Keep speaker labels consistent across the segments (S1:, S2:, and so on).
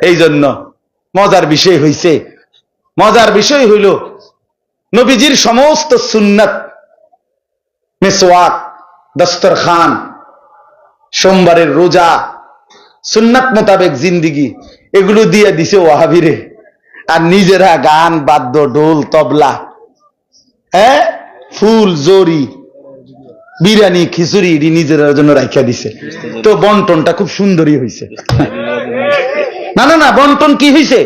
S1: এই জন্য মজার বিষয় হইছে, মজার বিষয় হইল নবীজির সমস্ত সুন্নাত, মিসওয়াক, দস্তরখান, সোমবারের রোজা, সুন্নাত মোতাবেক জিন্দিগি, এগুলো দিয়ে দিছে ওয়াহাবিরে। আর নিজেরা গান, বাদ্য, ঢোল, তবলা, হ্যাঁ, ফুল, জরি, বিরিয়ানি, খিচুড়ি নিজের জন্য রাখিয়া দিছে। তো বন্টনটা খুব সুন্দরই হয়েছে। না না না, বন্টন কি হয়েছে?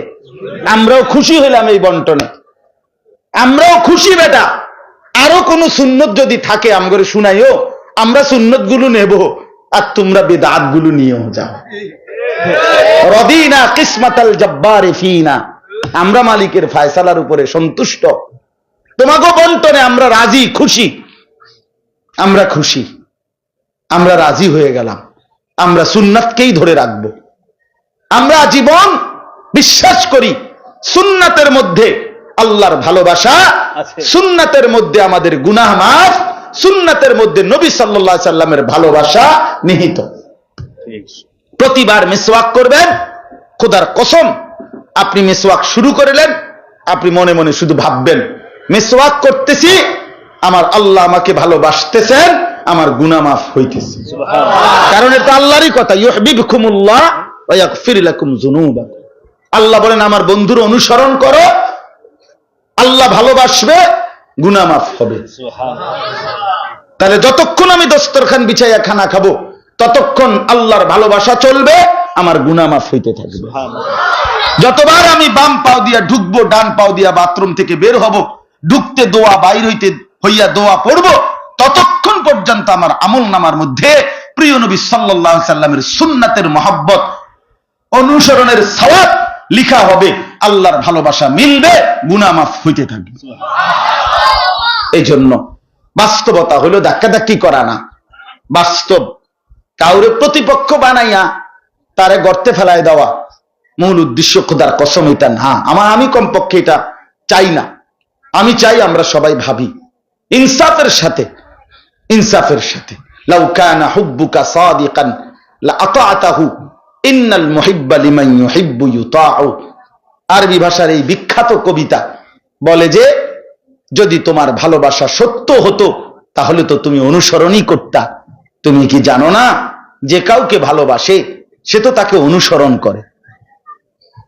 S1: আমরাও খুশি হইলাম এই বন্টনে, আমরাও খুশি। বেটা, আরো কোন সুন্নত যদি থাকে আমগরে শুনাইও, আমরা সুন্নত গুলো নেব, আর তোমরা বিদআত গুলো নিয়েও যাও। রদিনা কিসমাতাল জব্বারি ফিনা, আমরা মালিকের ফয়সালার উপরে সন্তুষ্ট। তোমাকে বন্টনে আমরা রাজি, খুশি, আমরা খুশি, আমরা রাজি হয়ে গেলাম। আমরা সুন্নাতকেই ধরে রাখব। আমরা জীবন বিশ্বাস করি সুন্নাতের মধ্যে আল্লাহর ভালোবাসা, সুন্নাতের মধ্যে আমাদের গুনাহ মাফ, সুন্নাতের মধ্যে নবী সাল্লাল্লাহু আলাইহি সাল্লামের ভালোবাসা নিহিত। প্রতিবার মিসওয়াক করবেন, খোদার কসম, আপনি মিসওয়াক শুরু করলেন, আপনি মনে মনে শুধু ভাববেন, মিসওয়াক করতেছি, আমার আল্লাহ আমাকে ভালোবাসতেছেন, আমার গুনাহ মাফ হইতেছে। কারণ এটা আল্লাহরই কথা, ইউহিব্বুকুমুল্লাহ ওয়া ইয়াগফির লাকুম যুনুবাকুম। আল্লাহ বলেন আমার বন্ধুর অনুসরণ করো, আল্লাহ ভালোবাসবে, গুনাহ মাফ হবে। তাহলে যতক্ষণ আমি দস্তরখান বিছাইয়া খানা খাবো, ততক্ষণ আল্লাহর ভালোবাসা চলবে, আমার গুনাহ মাফ হইতে থাকবে। যতবার আমি বাম পাও দিয়া ঢুকবো, ডান পাও দিয়া বাথরুম থেকে বের হব, ঢুকতে দোয়া, বাইর হইয়া দোয়া পড়বো, ততক্ষণ পর্যন্ত আমার আমল নামার মধ্যে প্রিয় নবী সাল্লাল্লাহু আলাইহি সাল্লামের সুন্নাতের মহব্বত, অনুসরণের সওয়াব লিখা হবে, আল্লাহর ভালোবাসা মিলবে, গুনাহ মাফ হইতে থাকবে। এই জন্য বাস্তবতা হলো ধাক্কাধাক্কি করা না, বাস্তব কাউরে প্রতিপক্ষ বানাইয়া তারে গর্তে ফেলায় দেওয়া মূল উদ্দেশ্য খোদার কসম এটা না। আমি কমপক্ষে এটা চাই না। আমি চাই আমরা সবাই ভাবি ইনসাফের সাথে, ইনসাফের সাথে। লাউ কানা হুব্বুকা সাদিকান লা আতাআতাহু ইন্নাল মুহিব্বা লিমান ইউহিব্বু ইউতাউ। আরবি ভাষার এই বিখ্যাত কবিতা বলে যে, যদি তোমার ভালোবাসা সত্য হতো তাহলে তো তুমি অনুসরণই করতা। তুমি কি জানো না যে কাউকে ভালোবাসে সে তো তাকে অনুসরণ করে।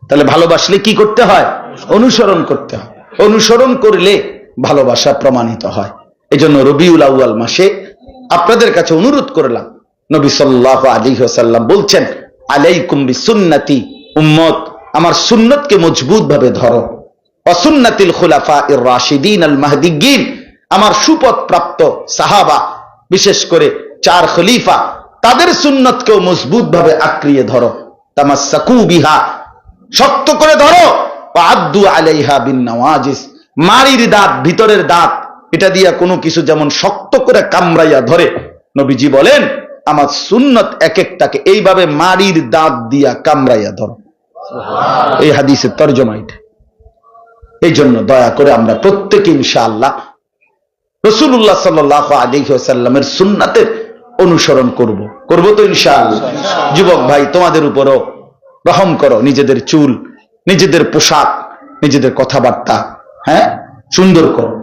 S1: তাহলে ভালোবাসলে কি করতে হয়? অনুসরণ করতে হয়। অনুসরণ করলে ভালোবাসা প্রমাণিত হয়। এজন্য রবিউল আউয়াল মাসে আপনাদের কাছে অনুরোধ করলাম, নবী সাল্লাল্লাহু আলাইহি ওয়াসাল্লাম বলছেন, আলাইকুম বিসুন্নতি, উম্মত আমার সুন্নতকে মজবুত ভাবে ধরো, ওয়া সুন্নাতিল খুলাফায়ে রাশিদিন আল মাহদিয়্যিন, আমার সুপথ প্রাপ্ত সাহাবা, বিশেষ করে 4 খলিফা, তাদের সুন্নতকেও মজবুত ভাবে আঁকড়িয়ে ধরো। তামাসসাকু বিহা, শক্ত করে ধরো। ওয়া আদ্দু আলাইহা বিন নওয়াজিস, মারির দাঁত, ভিতরের দাঁত, এটা দিয়া কোনো কিছু যেমন শক্ত করে কামড়াইয়া ধরে, নবীজি বলেন আমার সুন্নত এক একটাকে এইভাবে মারির দাঁত দিয়া কামড়াইয়া ধরো। এই হাদিসের তরজমা এটা। এই জন্য দয়া করে আমরা প্রত্যেকে ইনশাআল্লাহ রাসূলুল্লাহ সাল্লাল্লাহু আলাইহি ওয়াসাল্লামের সুন্নাতের অনুসরণ করব তো ইনশাআল্লাহ। যুবক ভাই, তোমাদের উপরও রহম করো, নিজেদের চুল, নিজেদের পোশাক, নিজেদের কথাবার্তা হ্যাঁ সুন্দর করো।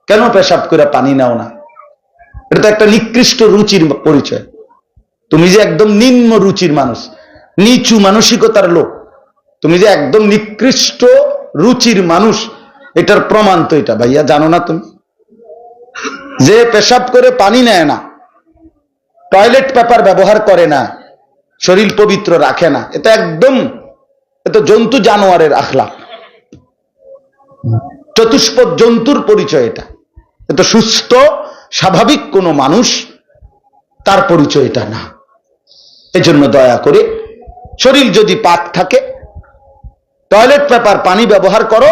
S1: কেন পেশাব করে পানি নাও না? এটা তো একটা নিকৃষ্ট রুচির পরিচয়। তুমি যে একদম নিম্ন রুচির মানুষ, নিচু মানসিকতার লোক, তুমি যে একদম নিকৃষ্ট রুচির মানুষ, এটার প্রমাণ তো এটা। ভাইয়া জানো না তুমি? যে পেশাব করে পানি নেয় না, টয়লেট পেপার ব্যবহার করে না, শরীর পবিত্র রাখে না, এটা একদম জন্তু জানোয়ারের আখলাক, চতুষ্পদ জন্তুর পরিচয় এটা। এটা সুস্থ স্বাভাবিক কোন মানুষ তার পরিচয় এটা না। এজন্য দয়া করে শরীর যদি পাক থাকে, টয়লেট পেপার পানি ব্যবহার করো,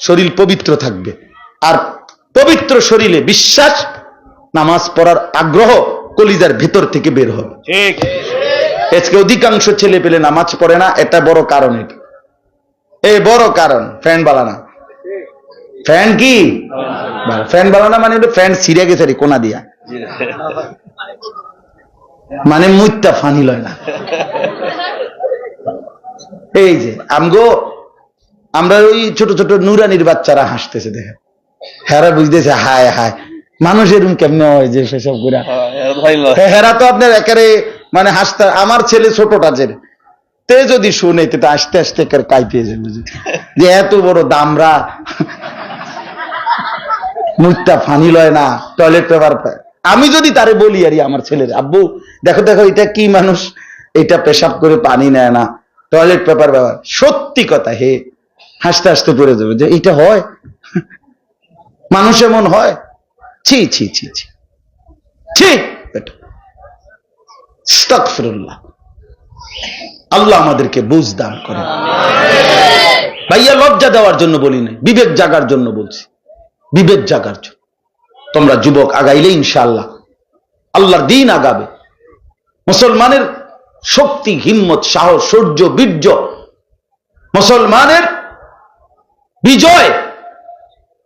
S1: শরীর পবিত্র থাকবে। আর পবিত্র শরীরে বিশ্বাস, নামাজ পড়ার আগ্রহ কলিজার ভিতর থেকে বের হবে। ঠিক। আজকে অধিকাংশ ছেলে পেলে নামাজ পড়ে না, এটা বড় কারণ। এটা এই বড় কারণ ফ্যান বালানা। ফ্যান কি ফ্যান বালানা মানে ফ্যান ছিঁড়ে গেছে রে কোনা দিয়া, মানে মুইতা ফানি লয় না। এই যে আমরা ওই ছোট ছোট নুরানির বাচ্চারা হাসতেছে দেখে, হেরা বুঝতেছে হায় হায় মানুষ এরকম কেমনে হয় যে সেসব ঘুরা, হেরা তো আপনার একেবারে মানে হাসতে, আমার ছেলে ছোটটা যে তে যদি শুনে তো আস্তে আস্তে কাইপিয়ে যাবে যে এত বড় দামরা মুখটা ফানি লয় না, টয়লেট পেপার পায়। আমি যদি তারে বলি আর আমার ছেলের, আব্বু দেখো দেখো এটা কি মানুষ, এটা পেশাব করে পানি নেয় না, টয়লেট পেপার ব্যবহার, সত্যি কথা হে হাসতে হাসতে পড়ে যাবে যে এটা হয়, মানুষ এমন হয়, ছি ছি ছি ছি ছি। আস্তাগফিরুল্লাহ। আল্লাহ আমাদেরকে বুঝ দান করেন। ভাইয়া লজ্জা দেওয়ার জন্য বলি নাই, বিবেক জাগার জন্য বলছি, বিবেক জাগার জন্য। তোমরা যুবক আগাইলে ইনশাআল্লাহ আল্লাহর দিন আগাবে। মুসলমানের শক্তি, হিম্মত, সাহস, শৌর্য, বীর্য, মুসলমানের বিজয়,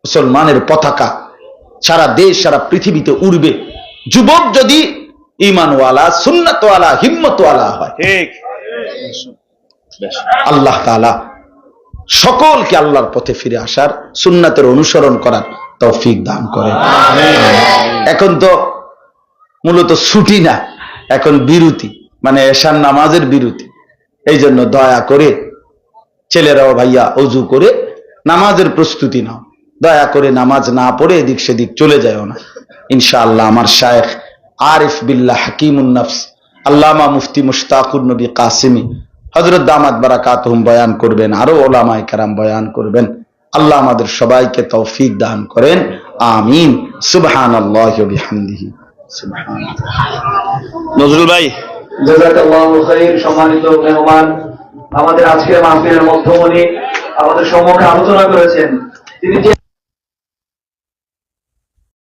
S1: মুসলমানের পতাকা সারা দেশ সারা পৃথিবীতে উড়বে যুবক যদি ঈমানওয়ালা, সুন্নাতওয়ালা, হিম্মতওয়ালা হয়। আল্লাহ তাআলা সকলকে আল্লাহর পথে ফিরে আসার, সুন্নাতের অনুসরণ করার তৌফিক দান করেন। এখন তো মূলত ছুটি না, এখন বিরতি, মানে এশার নামাজের বিরতি। এই জন্য দয়া করে ছেলেরাও ভাইয়া অজু করে নামাজের প্রস্তুতি নাও, দয়া করে নামাজ না পড়ে এদিক সেদিক চলে যায় না। ইনশাআল্লাহ আমার শায়েখ আরিফ বিল্লাহ হাকিমুন নফস আল্লামা মুফতি মুশতাকুর নবী কাসিমি হযরত দামাত বারাকাতুহুম বয়ান করবেন, আরো উলামায়ে কেরাম বয়ান করবেন। আল্লাহ আমাদের সবাইকে তৌফিক দান করেন, আমিন। সুবহানাল্লাহি ওয়া বিহামদিহি।
S2: নজরুল ভাই,
S3: জাযাকাল্লাহু খাইর। সম্মানিত মেহমান, আমাদের আজকের মাহফিলের মধ্যমণি আমাদের সম্মুখে আলোচনা করেছেন তিনি